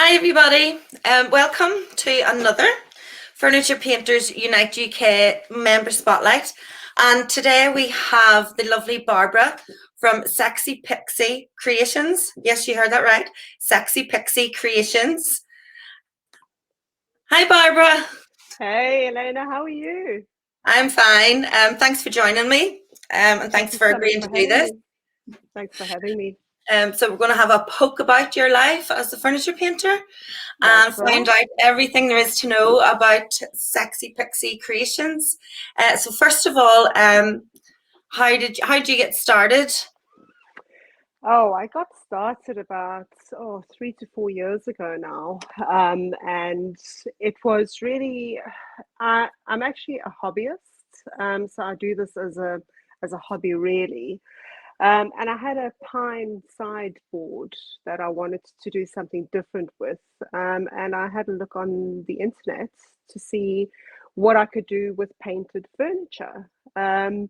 Hi everybody, welcome to another Furniture Painters Unite UK member spotlight, and today we have the lovely Barbara from Sexy Pixie Creations. Yes, you heard that right, Sexy Pixie Creations. Hi Barbara. Hey, Elena, how are you? I'm fine. Thanks for joining me, and Thank thanks you for so much agreeing for to do having this. me. Thanks for having me. So we're going to have a poke about your life as a furniture painter and That's find right. out everything there is to know about Sexy Pixie Creations. So first of all, how did you get started? Oh, I got started about 3 to 4 years ago now, and it was really. I'm actually a hobbyist, so I do this as a hobby, really. And I had a pine sideboard that I wanted to do something different with. And I had a look on the internet to see what I could do with painted furniture. And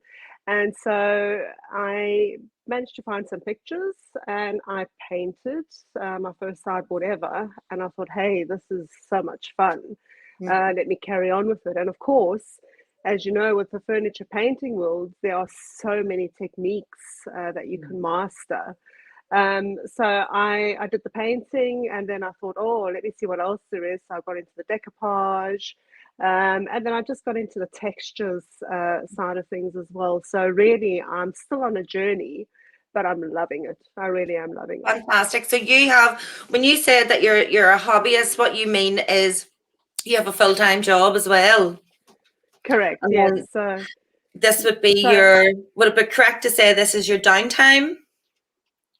so I managed to find some pictures and I painted my first sideboard ever. And I thought, hey, this is so much fun. Let me carry on with it. And of course, as you know, with the furniture painting world, there are so many techniques that you can master. So I did the painting and then I thought, oh, let me see what else there is. So I got into the decoupage, and then I just got into the textures side of things as well. So really, I'm still on a journey, but I'm loving it. I really am loving it. Fantastic. So when you said that you're a hobbyist, what you mean is you have a full-time job as well. Correct. And Yes. then this would be So would it be correct to say this is your downtime?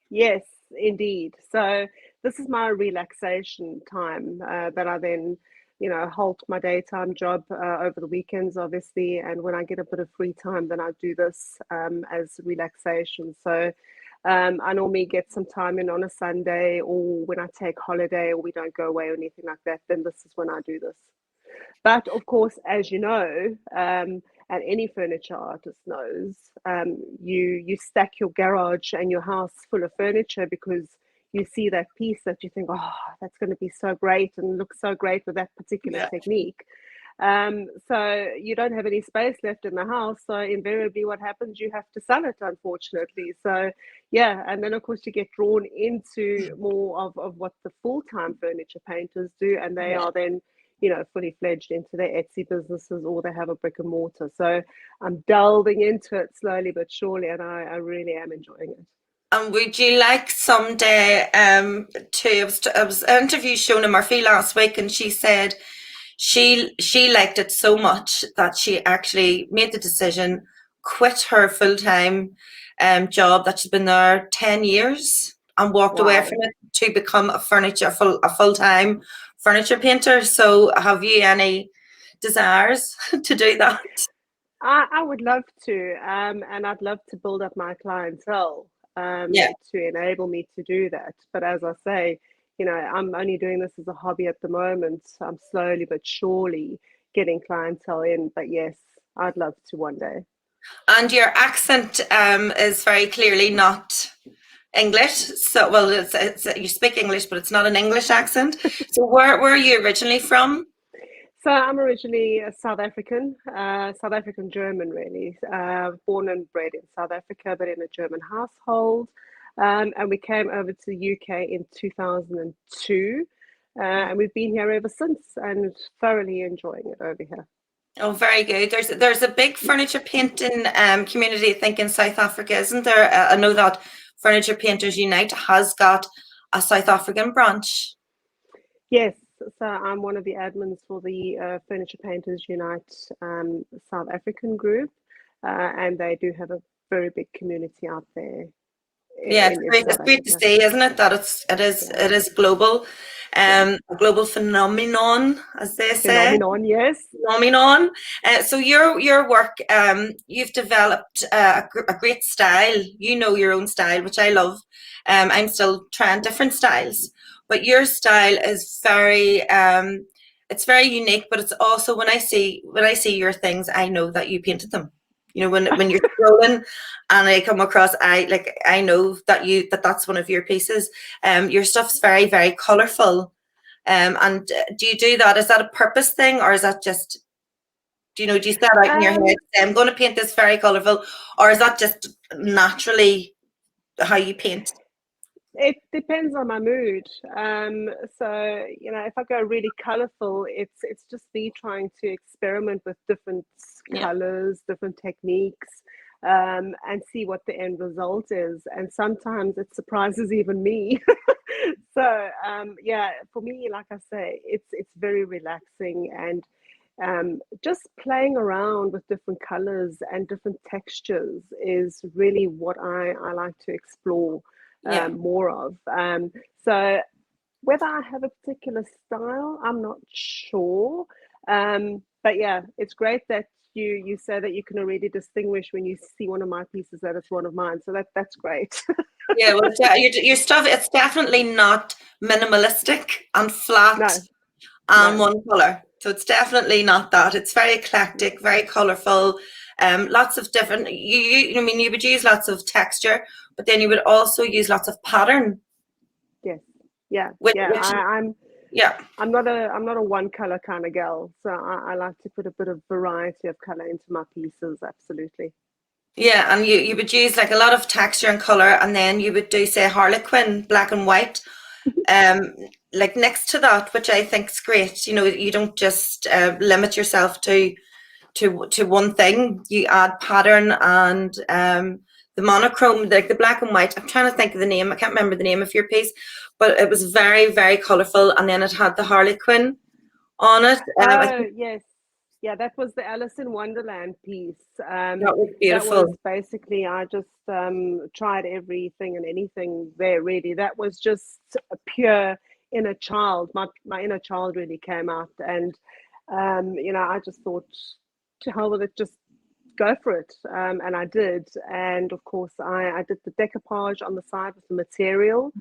yes, indeed. So this is my relaxation time that I then, halt my daytime job over the weekends, obviously. And when I get a bit of free time, then I do this as relaxation. So I normally get some time in on a Sunday, or when I take holiday, or we don't go away or anything like that, then this is when I do this. But of course, as you know, and any furniture artist knows, you stack your garage and your house full of furniture because you see that piece that you think, oh, that's going to be so great and looks so great with that particular Yeah. technique. So you don't have any space left in the house. So invariably, what happens? You have to sell it, unfortunately. So yeah, and then of course you get drawn into more of what the full-time furniture painters do, and they Yeah. are then fully fledged into their Etsy businesses or they have a brick and mortar. So I'm delving into it slowly but surely, and I really am enjoying it. And would you like someday I was interviewed Shona Murphy last week, and she said she liked it so much that she actually made the decision, quit her full-time job that she's been there 10 years and walked away from Wow. it to become a full-time furniture painter. So have you any desires to do that? I would love to, and I'd love to build up my clientele Yeah. to enable me to do that. But as I say, I'm only doing this as a hobby at the moment. I'm slowly but surely getting clientele in. But yes, I'd love to one day. And your accent is very clearly not English. So, well, you speak English, but it's not an English accent. So, where are you originally from? So I'm originally a South African German, really. Born and bred in South Africa, but in a German household. And we came over to the UK in 2002. And we've been here ever since and thoroughly enjoying it over here. Oh, very good. There's a big furniture painting community, I think, in South Africa, isn't there? I know that Furniture Painters Unite has got a South African branch. Yes, so I'm one of the admins for the Furniture Painters Unite South African group, and they do have a very big community out there Yeah, in it's South great to Africa. see, isn't it, that Yeah, it is global, yeah. a global phenomenon, as they say. Phenomenon, yes. Phenomenon. So your work, you've developed a great style. You know your own style, which I love. I'm still trying different styles, but your style is it's very unique. But it's also when I see your things, I know that you painted them. You know, when you're scrolling and I come across, I know that that's one of your pieces. Your stuff's very, very colourful. And do you do that? Is that a purpose thing, or is that just, do you set out in your head, Um, say, I'm going to paint this very colourful, or is that just naturally how you paint? It depends on my mood. So if I go really colorful, it's just me trying to experiment with different Yeah, colors, different techniques, and see what the end result is. And sometimes it surprises even me. So yeah, for me, like I say, it's very relaxing, and just playing around with different colors and different textures is really what I like to explore yeah, more of. So whether I have a particular style, I'm not sure. But yeah, it's great that you say that you can already distinguish when you see one of my pieces that it's one of mine. So that's great. yeah. Well, your stuff, it's definitely not minimalistic and flat No, and no. one color. So it's definitely not that. It's very eclectic, very colorful. Lots of different. I mean, you would use lots of texture, but then you would also use lots of pattern. Yes. Yeah. Yeah. Which yeah, I'm not a one color kind of girl. So I like to put a bit of variety of color into my pieces. Absolutely. yeah, and you would use like a lot of texture and color, and then you would do say Harlequin, black and white, um, like next to that, which I think is great. You don't just limit yourself to one thing. You add pattern and the monochrome, like the black and white. I'm trying to think of the name. I can't remember the name of your piece, but it was very, very colourful. And then it had the Harlequin on it. I Oh, think yes. Yeah, that was the Alice in Wonderland piece. that was That was beautiful. basically, I just tried everything and anything there, really. That was just a pure inner child. My inner child really came out. And, I just thought, to hell with it, just go for it. And I did. And of course, I did the decoupage on the side with the material.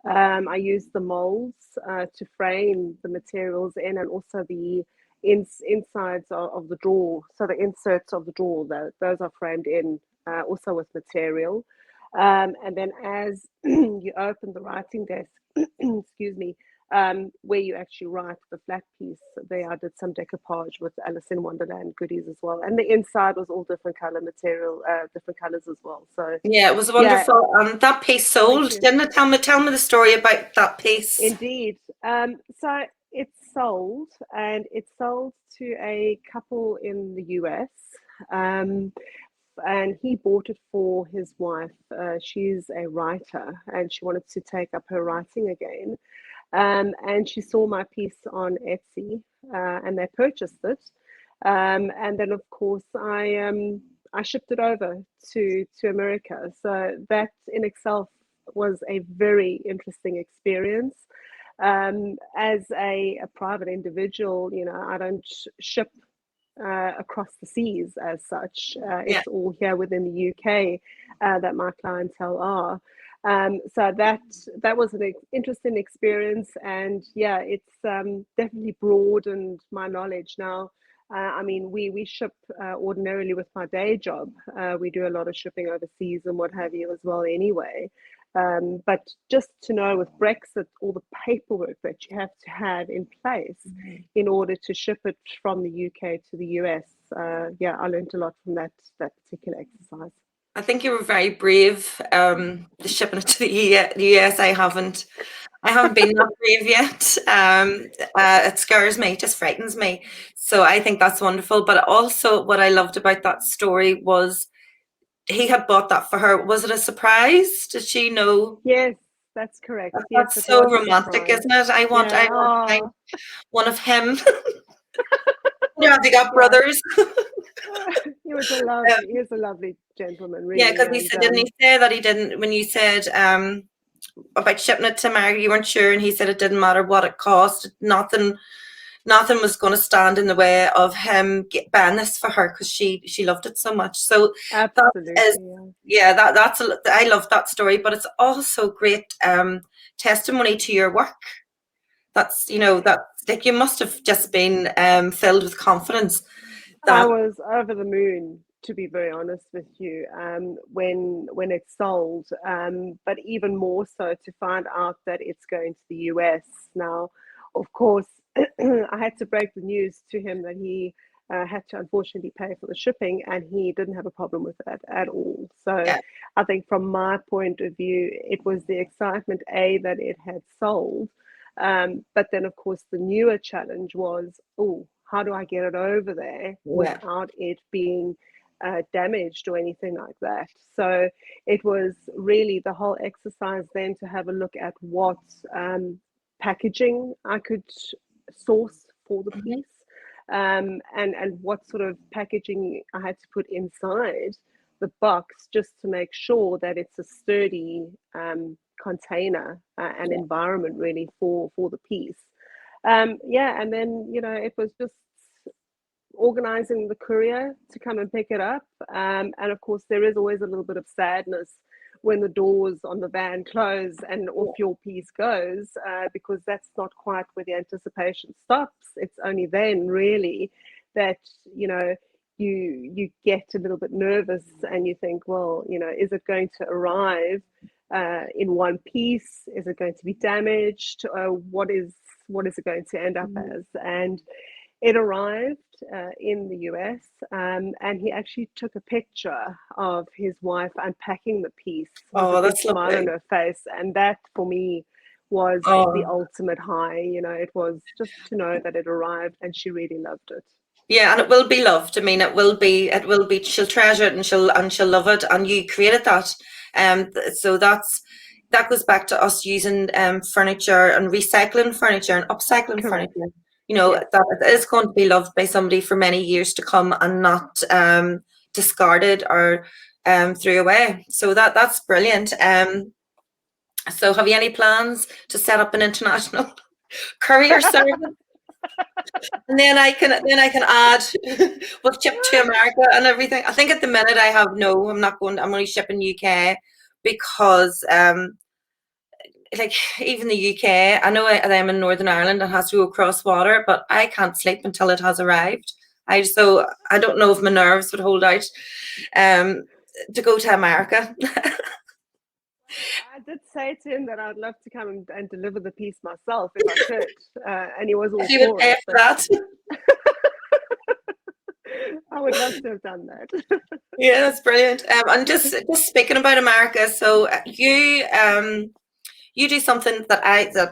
I used the molds to frame the materials in, and also the insides of the drawer. So the inserts of the drawer, those are framed in also with material. And then as you open the writing desk, excuse me, where you actually write the flat piece, there I did some decoupage with Alice in Wonderland goodies as well. And the inside was all different color material, different colors as well. So Yeah, it was yeah, wonderful. That piece thank sold, you. didn't it? Tell me the story about that piece. Indeed. So it sold, and it sold to a couple in the US. Um, and he bought it for his wife. She's a writer, and she wanted to take up her writing again. And she saw my piece on Etsy, and they purchased it. And then, of course, I shipped it over to America. So that in itself was a very interesting experience. As a private individual, I don't ship across the seas as such. Yeah. It's all here within the UK that my clientele are. So that was an interesting experience, and yeah, it's definitely broadened my knowledge now. I mean, we ship ordinarily with my day job. We do a lot of shipping overseas and what have you as well. Anyway, but just to know with Brexit, all the paperwork that you have to have in place in order to ship it from the UK to the US. Yeah, I learned a lot from that particular exercise. I think you were very brave, shipping it to the US. I haven't been that brave yet. It scares me, it just frightens me. So I think that's wonderful. But also, what I loved about that story was he had bought that for her. Was it a surprise? Did she know? Yes, that's correct. Yes, That's it so was a romantic, surprise. isn't it? I want to Yeah. find Oh, one of him. Have they got yeah. brothers? Um, He was a lovely gentleman, yeah, really. because he And said, didn't he say that he didn't, when you said about shipping it to America, you weren't sure, and he said it didn't matter what it cost. Nothing was going to stand in the way of him buying this for her, because she loved it so much. So that is, absolutely, yeah. yeah, I love that story, but it's also great testimony to your work. That's, that, like, you must have just been filled with confidence I that, was over the moon, to be very honest with you, when it sold. But even more so to find out that it's going to the US now. of course, I had to break the news to him that he had to unfortunately pay for the shipping, and he didn't have a problem with that at all. So Yeah, I think from my point of view, it was the excitement, A, that it had sold. But then, of course, the newer challenge was, oh, how do I get it over there yeah, without it being damaged or anything like that? So it was really the whole exercise then to have a look at what packaging I could source for the mhm, piece, and what sort of packaging I had to put inside the box just to make sure that it's a sturdy container and yeah, environment really for the piece. Yeah, and then it was just organizing the courier to come and pick it up. And of course, there is always a little bit of sadness when the doors on the van close and off yeah, your piece goes, because that's not quite where the anticipation stops. It's only then, really, that you know you get a little bit nervous and you think, well, is it going to arrive in one piece? Is it going to be damaged? What is it going to end up mhm. as? And it arrived in the US, and he actually took a picture of his wife unpacking the piece with a Oh, big that's smile on lovely. her face. And that for me was the Oh, ultimate high. It was just to know that it arrived and she really loved it. yeah, and it will be loved. I mean, it will be. She'll treasure it, and she'll love it. And you created that, so that goes back to us using furniture and recycling furniture and upcycling Correct. furniture. Yes. That it is going to be loved by somebody for many years to come and not discarded or threw away. So that's brilliant. So have you any plans to set up an international courier service? And then I can add we'll ship to America and everything. I think at the minute I have no, I'm not going, I'm only shipping UK because like even the UK, I know I'm in Northern Ireland and has to go across water, but I can't sleep until it has arrived. I don't know if my nerves would hold out um to go to America. I did say to him that I'd love to come and deliver the piece myself if I could, and he was If all you would for pay it. for But that. I would love to have done that. Yeah, that's brilliant. And just speaking about America, so you do something that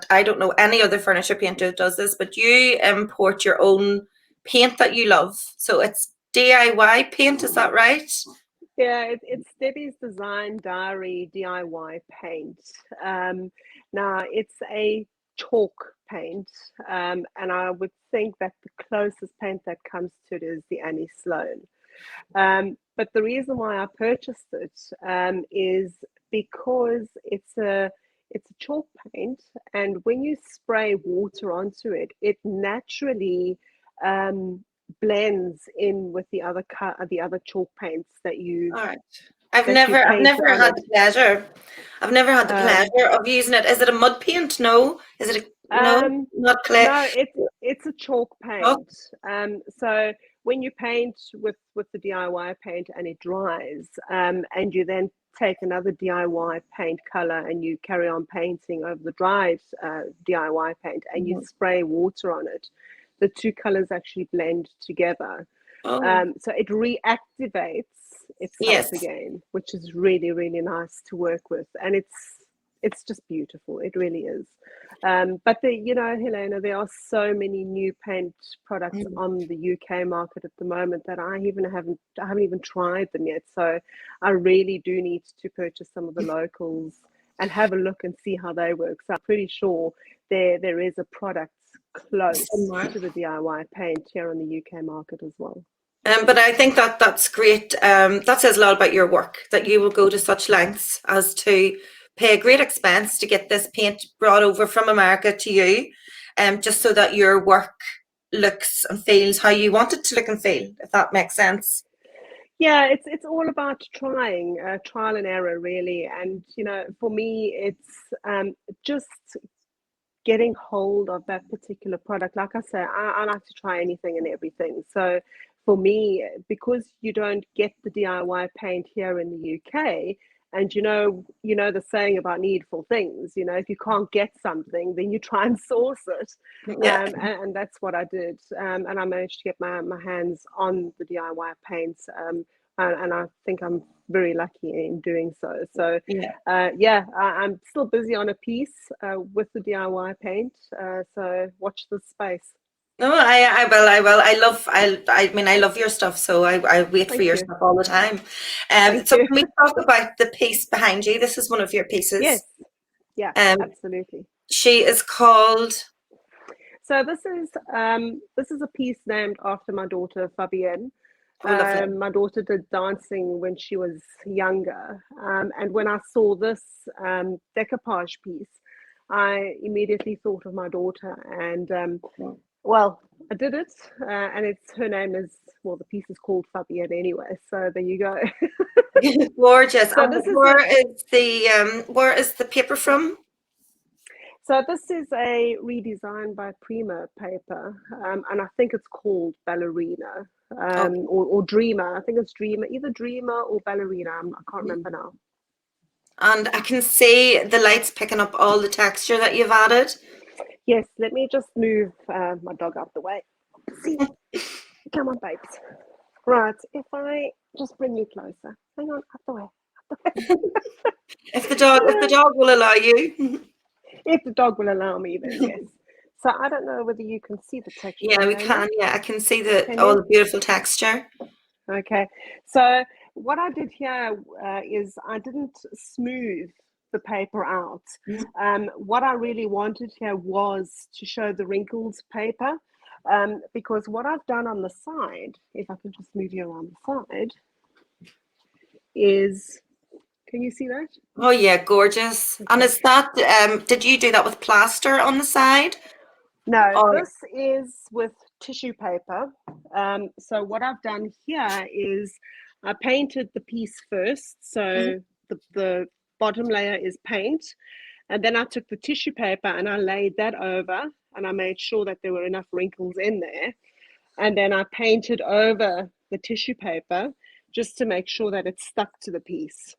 I don't know any other furniture painter does this, but you import your own paint that you love. So it's DIY paint, is that right? Yeah, it's Debbie's Design Diary DIY paint. Um, Now, it's a chalk paint, and I would think that the closest paint that comes to it is the Annie Sloan. But the reason why I purchased it is because it's a chalk paint, and when you spray water onto it, it naturally um, blends in with the other chalk paints that you All right. I've that you never I've paint never on had it. the pleasure. I've never had the Um, pleasure of using it. Is it a mud paint? No. Is it no, Um, not clay? no, it's a chalk Oh, paint. So when you paint with the DIY paint and it dries, and you then take another DIY paint color and you carry on painting over the dried DIY paint and you mhm. spray water on it, the two colors actually blend together. Oh, So it reactivates itself yes. again, which is really, really nice to work with, and it's just beautiful. It really is. But Helena, there are so many new paint products Mhm. on the UK market at the moment that I haven't even tried them yet. So I really do need to purchase some of the locals and have a look and see how they work. So I'm pretty sure there is a product close Somewhere. to the DIY paint here on the UK market as well. But I think that's great. That says a lot about your work, that you will go to such lengths as to pay a great expense to get this paint brought over from America to you, just so that your work looks and feels how you want it to look and feel, if that makes sense. Yeah, it's all about trying, trial and error, really. And for me, it's just getting hold of that particular product. Like I say, I like to try anything and everything. So for me, because you don't get the DIY paint here in the UK, And the saying about needful things. If you can't get something, then you try and source it, Yeah. and that's what I did. And I managed to get my hands on the DIY paints, and I think I'm very lucky in doing so. So, Yeah. yeah, I'm still busy on a piece with the DIY paint. So watch this space. No, I will. I mean, I love your stuff, so I wait for Thank your you. stuff all the time. Thank So you. can we talk about the piece behind you? This is one of your Yes. pieces. Yeah, Um, absolutely. she is called. So this is a piece named after my daughter Fabienne. Oh, lovely. My daughter did dancing when she was younger, and when I saw this decoupage piece, I immediately thought of my daughter, and well, I did it, and her name is, well, the piece is called Fabienne anyway. So there you go. Gorgeous. So And this is a where is the paper from? So this is a redesign by Prima paper, and I think it's called Ballerina, Okay. or Dreamer. I think it's Dreamer, either Dreamer or Ballerina. I can't remember now. And I can see the lights picking up all the texture that you've added. Yes, let me just move my dog out the way. See, come on, babes. Right, if I just bring you closer. Hang on, out the way. Out the If the way. dog will allow you. If the dog will allow me, then yes. So I don't know whether you can see the texture, Yeah, we Milena. can. Yeah, I can see Can all you? the beautiful texture. Okay, so what I did here is I didn't smooth the paper out. What I really wanted here was to show the wrinkled paper, because what I've done on the side, if I can just move you around the side, is, can you see that? Oh yeah, gorgeous. And Okay. is that did you do that with plaster on the side? No, Or this is with tissue paper. So what I've done here is I painted the piece first. Mhm. So the bottom layer is paint. And then I took the tissue paper and I laid that over, and I made sure that there were enough wrinkles in there. And then I painted over the tissue paper just to make sure that it stuck to the piece.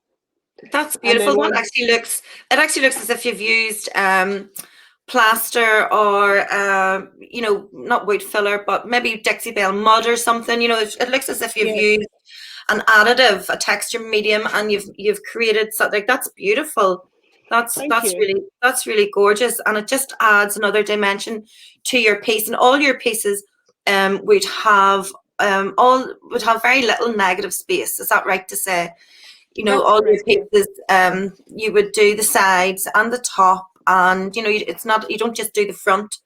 That's And beautiful. then That once, actually looks it actually looks as if you've used plaster or not wood filler, but maybe Dixie Belle mud or something. It looks as if you've yes, used an additive, a texture medium, and you've created something like that's beautiful. That's thank that's you. really that's really gorgeous, and it just adds another dimension to your piece. And all your pieces would have very little negative space. Is that right to say? That's All your correct, yes. pieces, you would do the sides and the top, and it's not you don't just do the front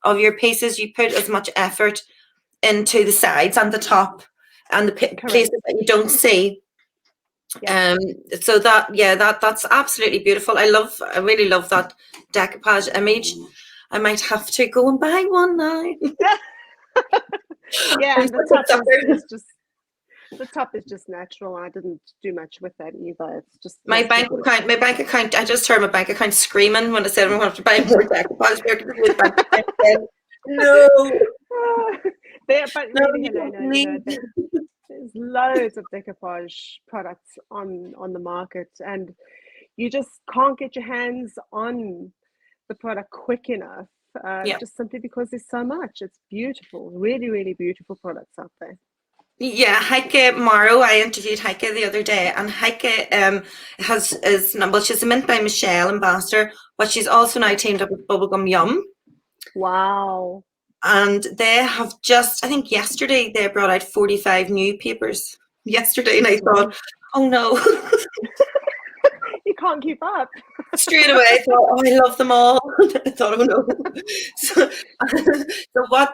of your pieces. You put as much effort into the sides and the top and the Correct. places that you don't see. Yeah. Um, so that's absolutely beautiful. I really love that decoupage image. I might have to go and buy one now. Yeah, I'm and the such a top sucker. is just the top is just natural. I didn't do much with that either. It's just My bank natural. account, my bank account. I just heard my bank account screaming when I said I'm going to have to buy more decoupage. My bank account said, no, But no, really, you don't Helena, need. there's loads of decoupage products on the market, and you just can't get your hands on the product quick enough, Yeah. just simply because there's so much. It's beautiful, really, really beautiful products out there. Yeah, Heike Morrow. I interviewed Heike the other day, and Heike she's a Mint by Michelle ambassador, but she's also now teamed up with Bubblegum Yum, Wow. and they have just, I think yesterday they brought out 45 new papers. Yesterday, and I thought, Gosh. oh no. You can't keep up. Straight away, I thought, oh, I love them all. I thought, oh no. So, so what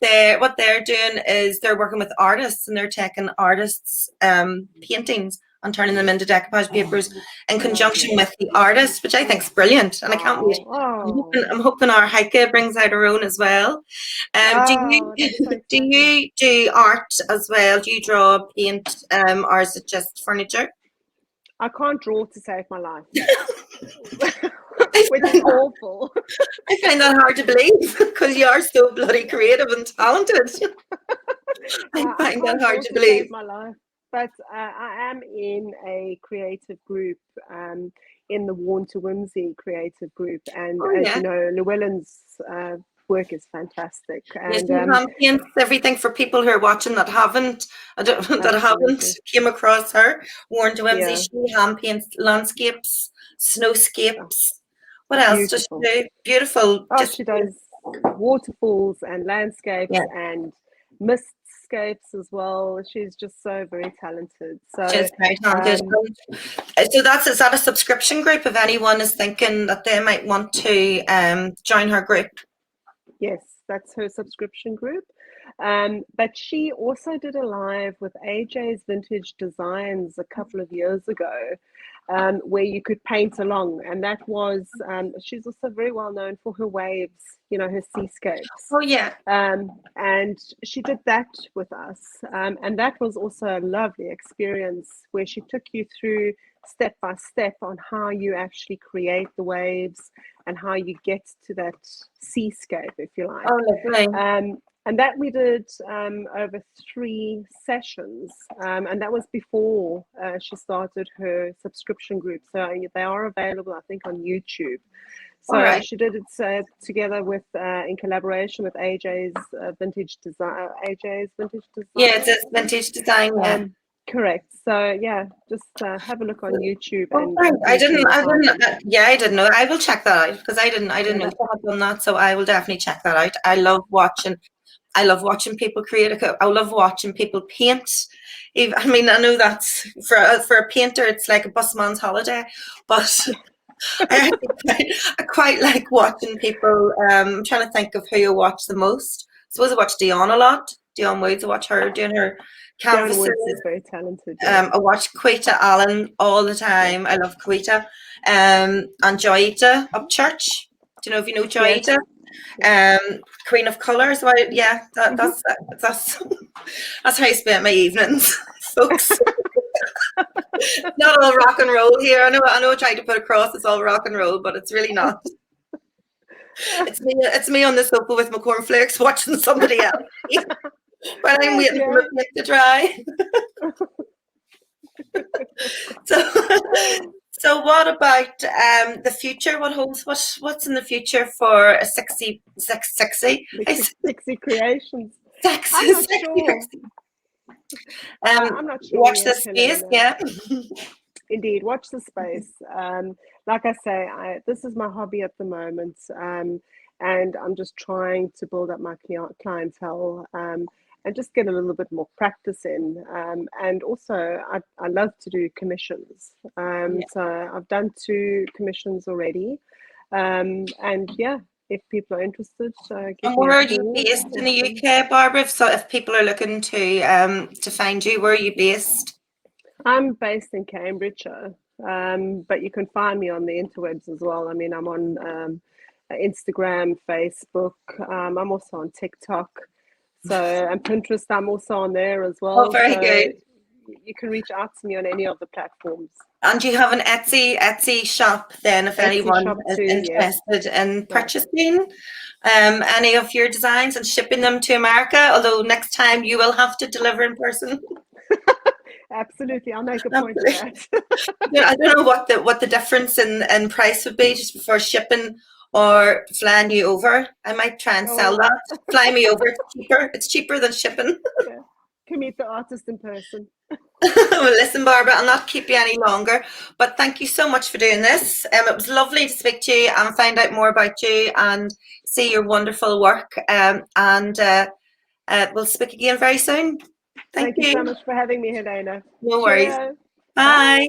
they're doing is they're working with artists, and they're taking artists' paintings and turning them into decoupage papers in conjunction Lovely. with the artist, which I think is brilliant, and I can't wait. Wow. Oh. I'm hoping our Heike brings out her own as well. Do you Oh, that's so do exciting. you do art as well? Do you draw, paint, or is it just furniture? I can't draw to save my life, I which is find that awful. I find that hard to believe because you are so bloody creative and talented. I I find that can't hard draw to to believe. save my life. but I am in a creative group, in the Worn to Whimsy creative group, and Oh as yeah. you know, Llewellyn's work is fantastic, Yes, and you champions everything for people who are watching that haven't that haven't absolutely, came across her. Warren Whimsy, yeah, she hand paints landscapes, oh, snowscapes. What else does she beautiful. do? Beautiful, Oh, just she does waterfalls and landscapes yeah. and mistscapes as well. She's just so very talented. So, She's very talented. um, So that's is that a subscription group if anyone is thinking that they might want to join her group? yes, that's her subscription group. But she also did a live with AJ's Vintage Designs a couple of years ago, where you could paint along. And that was, she's also very well known for her waves, you know, her seascapes. Oh yeah. And she did that with us. And that was also a lovely experience where she took you through step by step on how you actually create the waves and how you get to that seascape, if you like. Oh lovely. And that we did over 3 sessions. And that was before she started her subscription group. So they are available, I think, on YouTube. All So right. she did it together with, in collaboration with AJ's Vintage Design. AJ's Vintage Yeah, it's Design. a vintage design, yeah. Correct. So yeah, just have a look on YouTube Oh, and thanks. I please do didn't. your I homework. didn't. Yeah, I didn't know. I will check that out because I didn't. I didn't Yeah, know that, you had done that. So I will definitely check that out. I love watching. I love watching people create. I love watching people paint. I mean, I know that's for a painter, it's like a busman's holiday, but I actually I quite like watching people. I'm trying to think of who I watch the most. I suppose I watch Dion a lot. Dion Woods. I watch her doing her Joan canvases. Woods is very talented. Yes. I watch Quita Allen all the Yeah. time. I love Quita. And Joyita Upchurch. Do you know if you know Yes. Joyita? Yes. Queen of Colours. Well, yeah, Hmm. that's that's how I spent my evenings, folks. Not all rock and roll here. I know I tried to put across it's all rock and roll, but it's really not. It's me on the sofa with my cornflakes watching somebody else eat while I'm Oh waiting for my dear. plate to dry. So, so what about the future? What holds? What's in the future for a sexy? Sexy creations. I'm not Sexy. sure. I'm not sure Watch yet, this space. Helena. Yeah. Indeed, watch the space. Like I say, this is my hobby at the moment, and I'm just trying to build up my clientele, and just get a little bit more practice in. And also, I love to do commissions. Yeah. So I've done 2 commissions already, and yeah, if people are interested, give And me where a are you call. based in the UK, Barbara? So if people are looking to find you, where are you based? I'm based in Cambridgeshire, but you can find me on the interwebs as well. I mean, I'm on Instagram, Facebook. I'm also on TikTok. So, and Pinterest, I'm also on there as Oh, well. very So good. you can reach out to me on any of the platforms. And you have an Etsy shop then if Etsy anyone shop is too, yes. interested in Yeah. purchasing any of your designs and shipping them to America, although next time you will have to deliver in person. Absolutely. I'll make a point of that. Yeah, I don't know what the difference in price would be just for shipping or flying you over. I might try and sell Oh, that. Fly me over, it's cheaper. It's cheaper than shipping. yeah. Can meet the artist in person. Well, listen, Barbara, I'll not keep you any longer, but thank you so much for doing this. It was lovely to speak to you and find out more about you and see your wonderful work. And we'll speak again very soon. Thank Thank you so you. much for having me, Helena. No worries. Cheerio. Bye. Bye.